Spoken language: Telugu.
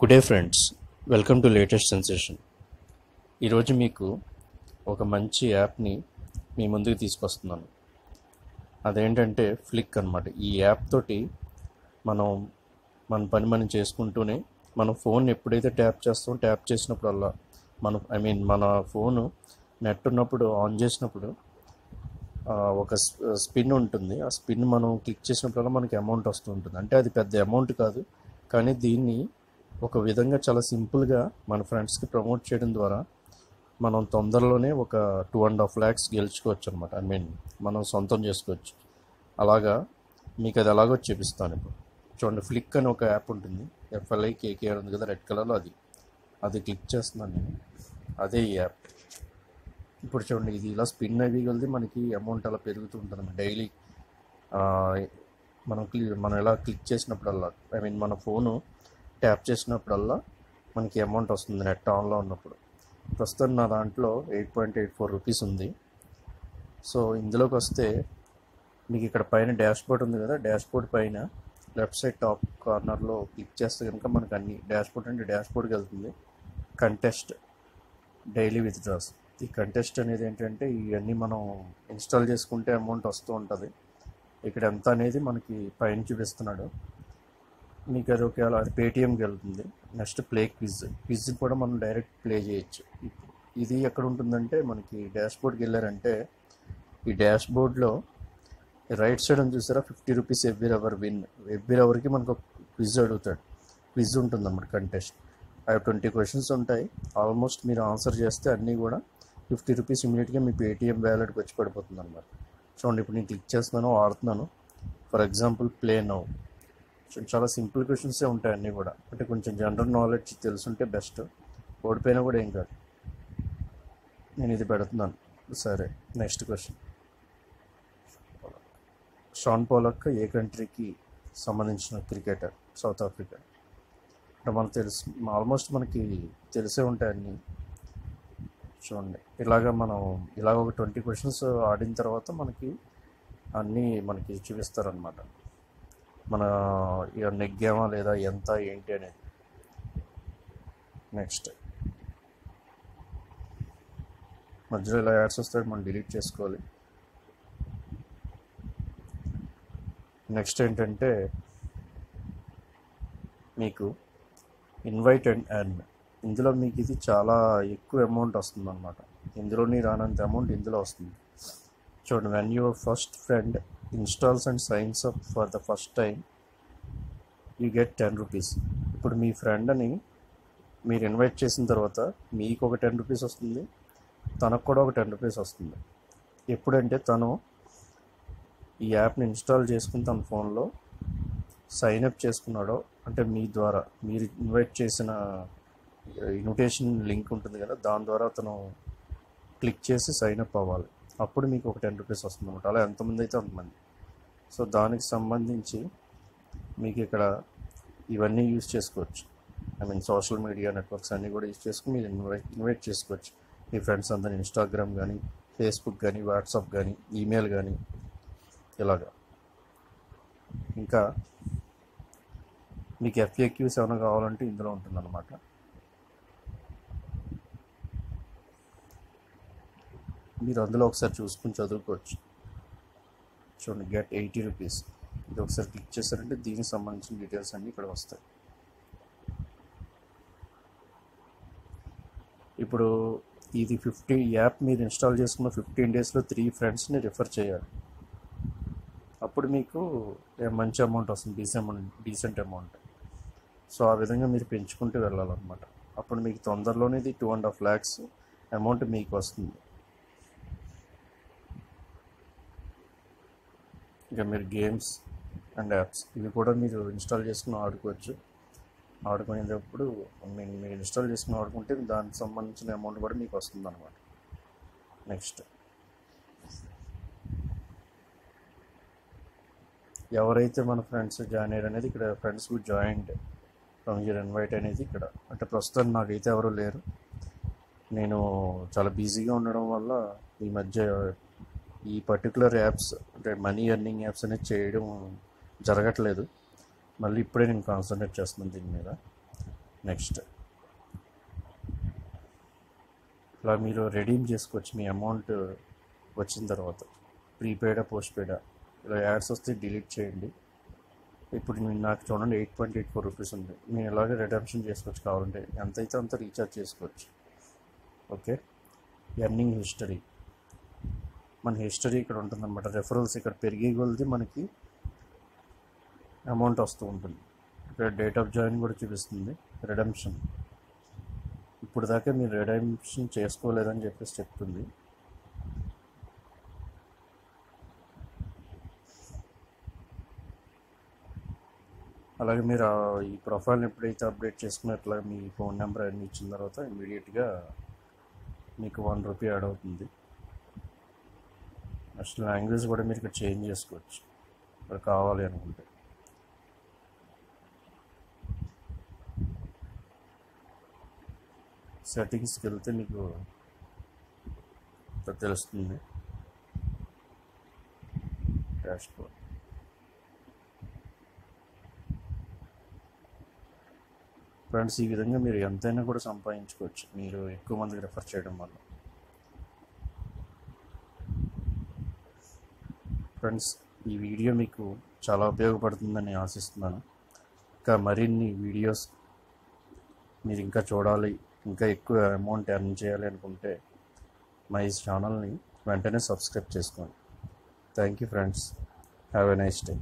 Good day friends, welcome to latest sensation. ఈరోజు మీకు ఒక మంచి యాప్ని మీ ముందుకు తీసుకొస్తున్నాను. అదేంటంటే ఫ్లిక్ అన్నమాట. ఈ యాప్ తోటి మనం మన పని మనం చేసుకుంటూనే మన ఫోన్ ఎప్పుడైతే ట్యాప్ చేసినప్పుడల్లా మన ఫోను నెట్ ఉన్నప్పుడు ఆన్ చేసినప్పుడు ఒక స్పిన్ ఉంటుంది. ఆ స్పిన్ మనం క్లిక్ చేసినప్పుడల్లా మనకి అమౌంట్ వస్తూ ఉంటుంది. అంటే అది పెద్ద అమౌంట్ కాదు, కానీ దీన్ని ఒక విధంగా చాలా సింపుల్గా మన ఫ్రెండ్స్కి ప్రమోట్ చేయడం ద్వారా మనం తొందరలోనే ఒక 2.5 lakhs గెలుచుకోవచ్చు అనమాట. మనం సొంతం చేసుకోవచ్చు. అలాగా మీకు అది ఎలాగో చూపిస్తాను. ఇప్పుడు చూడండి, ఫ్లిక్ అని ఒక యాప్ ఉంటుంది. FLIKK ఉంది కదా, రెడ్ కలర్లో, అది క్లిక్ చేస్తున్నాను నేను. అదే ఈ యాప్. ఇప్పుడు చూడండి, ఇది ఇలా స్పిన్ అయ్యి వెళ్తే మనకి అమౌంట్ అలా పెరుగుతూ ఉంటుంది డైలీ. మనం ఇలా క్లిక్ చేసినప్పుడల్లా, మన ఫోను ట్యాప్ చేసినప్పుడల్లా మనకి అమౌంట్ వస్తుంది నెట్ ఆన్లో ఉన్నప్పుడు. ప్రస్తుతం నా దాంట్లో 8.84 రూపీస్ ఉంది. సో ఇందులోకి వస్తే మీకు ఇక్కడ పైన డాష్ బోర్డ్ ఉంది కదా, డాష్ బోర్డ్ పైన లెఫ్ట్ సైడ్ టాప్ కార్నర్లో క్లిక్ చేస్తే కనుక మనకు అన్ని డాష్ బోర్డ్కి వెళ్తుంది. Contest daily withdraws. ఈ కంటెస్ట్ అనేది ఏంటంటే ఇవన్నీ మనం ఇన్స్టాల్ చేసుకుంటే అమౌంట్ వస్తూ ఉంటుంది. ఇక్కడ ఎంత అనేది మనకి పైన చూపిస్తున్నాడు. మీకు అది ఒకవేళ అది పేటిఎంకి వెళ్తుంది. నెక్స్ట్ ప్లే క్విజ్ కూడా మనం డైరెక్ట్ ప్లే చేయొచ్చు. ఇది ఎక్కడ ఉంటుందంటే మనకి డాష్ బోర్డ్కి వెళ్ళారంటే ఈ డాష్ బోర్డ్లో రైట్ సైడ్ అని చూసారా, 50 rupees every hour win. Every అవర్కి మనకు క్విజ్ అడుగుతాడు. క్విజ్ ఉంటుంది అన్నమాట, కంటెస్ట్. అవి 20 క్వశ్చన్స్ ఉంటాయి. ఆల్మోస్ట్ మీరు ఆన్సర్ చేస్తే అన్నీ కూడా 50 రూపీస్ ఇమీడియట్గా మీ పేటిఎం వ్యాలెట్కి వచ్చి పడిపోతుంది అన్నమాట. చూడండి, ఇప్పుడు నేను క్లిక్ చేస్తున్నాను, ఆడుతున్నాను. For example play now. చాలా సింపుల్ క్వశ్చన్సే ఉంటాయి అన్నీ కూడా. అంటే కొంచెం జనరల్ నాలెడ్జ్ తెలుసుంటే బెస్ట్. ఓడిపోయినా కూడా ఏం కాదు. నేను ఇది పెడుతున్నాను. సరే, నెక్స్ట్ క్వశ్చన్. షాన్ పోలాక్ ఏ కంట్రీకి సంబంధించిన క్రికెటర్? South Africa. అంటే మనకు తెలుసు, ఆల్మోస్ట్ మనకి తెలిసే ఉంటాయి అన్నీ. చూడండి, ఇలాగ ఒక 20 క్వశ్చన్స్ ఆడిన తర్వాత మనకి అన్నీ మనకి చూపిస్తారనమాట. మన నెగ్గామా లేదా, ఎంత ఏంటి అనేది. నెక్స్ట్ మధ్యలో ఇలా యాడ్స్ వస్తాయి, మనం డిలీట్ చేసుకోవాలి. నెక్స్ట్ ఏంటంటే మీకు ఇన్వైట్ అండ్ ఎర్న్. ఇందులో మీకు ఇది చాలా ఎక్కువ అమౌంట్ వస్తుంది అనమాట. ఇందులోని రానంత అమౌంట్ ఇందులో వస్తుంది. చూడండి, when your first friend installs and science up for the first time you get 10 rupees. ఇప్పుడు మీ ఫ్రెండ్ని మీరు ఇన్వైట్ చేసిన తర్వాత మీకు ఒక 10 రూపీస్ వస్తుంది, తనకు కూడా ఒక 10 రూపీస్ వస్తుంది. ఎప్పుడంటే తను ఈ యాప్ని ఇన్స్టాల్ చేసుకుని తన ఫోన్లో సైన్ అప్ చేసుకున్నాడో, అంటే మీ ద్వారా మీరు ఇన్వైట్ చేసిన ఇన్విటేషన్ లింక్ ఉంటుంది కదా, దాని ద్వారా అతను క్లిక్ చేసి సైన్ అప్ అవ్వాలి. అప్పుడు మీకు ఒక 10 రూపీస్ వస్తుంది అనమాట. అలా ఎంతమంది అయితే అంతమంది. సో దానికి సంబంధించి మీకు ఇక్కడ ఇవన్నీ యూజ్ చేసుకోవచ్చు. సోషల్ మీడియా నెట్వర్క్స్ అన్నీ కూడా యూజ్ చేసుకుని మీరు ఇన్వైట్ చేసుకోవచ్చు మీ ఫ్రెండ్స్ అందరినీ. ఇన్స్టాగ్రామ్ కానీ, ఫేస్బుక్ కానీ, వాట్సాప్ కానీ, ఈమెయిల్ కానీ, ఇలాగా. ఇంకా మీకు FAQs ఏమైనా కావాలంటే ఇందులో ఉంటుందన్నమాట. మీరు అందులో ఒకసారి చూసుకుని చదువుకోవచ్చు. చూడండి, గెట్ 80 రూపీస్. ఇది ఒకసారి క్లిక్ చేశారంటే దీనికి సంబంధించిన డీటెయిల్స్ అన్నీ ఇక్కడ వస్తాయి. ఇప్పుడు ఇది యాప్ మీరు ఇన్స్టాల్ చేసుకున్న 15 డేస్లో 3 ఫ్రెండ్స్ని రిఫర్ చేయాలి. అప్పుడు మీకు మంచి అమౌంట్ వస్తుంది, డీసెంట్ అమౌంట్. సో ఆ విధంగా మీరు పెంచుకుంటూ వెళ్ళాలన్నమాట. అప్పుడు మీకు తొందరలోనే ఇది 2.5 lakhs అమౌంట్ మీకు వస్తుంది. ఇంకా మీరు గేమ్స్ అండ్ యాప్స్ ఇవి కూడా మీరు ఇన్స్టాల్ చేసుకుని ఆడుకోవచ్చు. ఆడుకునేటప్పుడు మీరు ఇన్స్టాల్ చేసుకుని ఆడుకుంటే దానికి సంబంధించిన అమౌంట్ కూడా మీకు వస్తుంది అనమాట. నెక్స్ట్ ఎవరైతే మన ఫ్రెండ్స్ జాయిన్ అయ్యారు అనేది ఇక్కడ friends with joined from your invite అనేది ఇక్కడ. అంటే ప్రస్తుతం నాకైతే ఎవరు లేరు. నేను చాలా బిజీగా ఉండడం వల్ల ఈ మధ్య ఈ పర్టికులర్ యాప్స్, అంటే మనీ ఎర్నింగ్ యాప్స్ అనేది చేయడం జరగట్లేదు. మళ్ళీ ఇప్పుడే నేను కాన్సన్ట్రేట్ చేస్తున్నాను దీని మీద. నెక్స్ట్ ఇలా మీరు రెడీమ్ చేసుకోవచ్చు మీ అమౌంట్ వచ్చిన తర్వాత. ప్రీపెయిడా పోస్ట్ పెయిడా ఇలా యాడ్స్ వస్తే డిలీట్ చేయండి. ఇప్పుడు నాకు చూడండి 8.84 రూపీస్ ఉంది. నేను ఇలాగే రిడమ్షన్ చేసుకోవచ్చు, కావాలంటే ఎంతైతే అంత రీఛార్జ్ చేసుకోవచ్చు. ఓకే, ఎర్నింగ్ హిస్టరీ, మన హిస్టరీ ఇక్కడ ఉంటుందన్నమాట. రెఫరల్స్ ఇక్కడ పెరిగే కొలది మనకి అమౌంట్ వస్తూ ఉంటుంది. ఇక్కడ డేట్ ఆఫ్ జాయిన్ కూడా చూపిస్తుంది. రిడమ్షన్, ఇప్పుడు దాకా మీరు రిడమ్షన్ చేసుకోలేదని చెప్పేసి చెప్తుంది. అలాగే మీరు ఈ ప్రొఫైల్ని ఎప్పుడైతే అప్డేట్ చేసుకున్నట్లా మీ ఫోన్ నెంబర్ అన్నీ ఇచ్చిన తర్వాత ఇమీడియట్గా మీకు 1 రూపీ యాడ్ అవుతుంది. నెక్స్ట్ లాంగ్వేజ్ కూడా మీరు ఇక్కడ చేంజ్ చేసుకోవచ్చు ఇక్కడ కావాలి అనుకుంటే. సెట్టింగ్స్కి వెళ్తే మీకు తెలుస్తుంది. డాష్బోర్డ్, ఫ్రెండ్స్ ఈ విధంగా మీరు ఎంతైనా కూడా సంపాదించుకోవచ్చు మీరు ఎక్కువ మందికి రెఫర్ చేయడం వల్ల. ఫ్రెండ్స్ ఈ వీడియో మీకు చాలా ఉపయోగపడుతుందని ఆశిస్తున్నాను. ఇంకా మరిన్ని వీడియోస్ మీరు ఇంకా చూడాలి, ఇంకా ఎక్కువ అమౌంట్ ఎర్న్ చేయాలి అనుకుంటే మా ఈ ఛానల్ని వెంటనే సబ్స్క్రైబ్ చేసుకోండి. Thank you friends, have a nice day.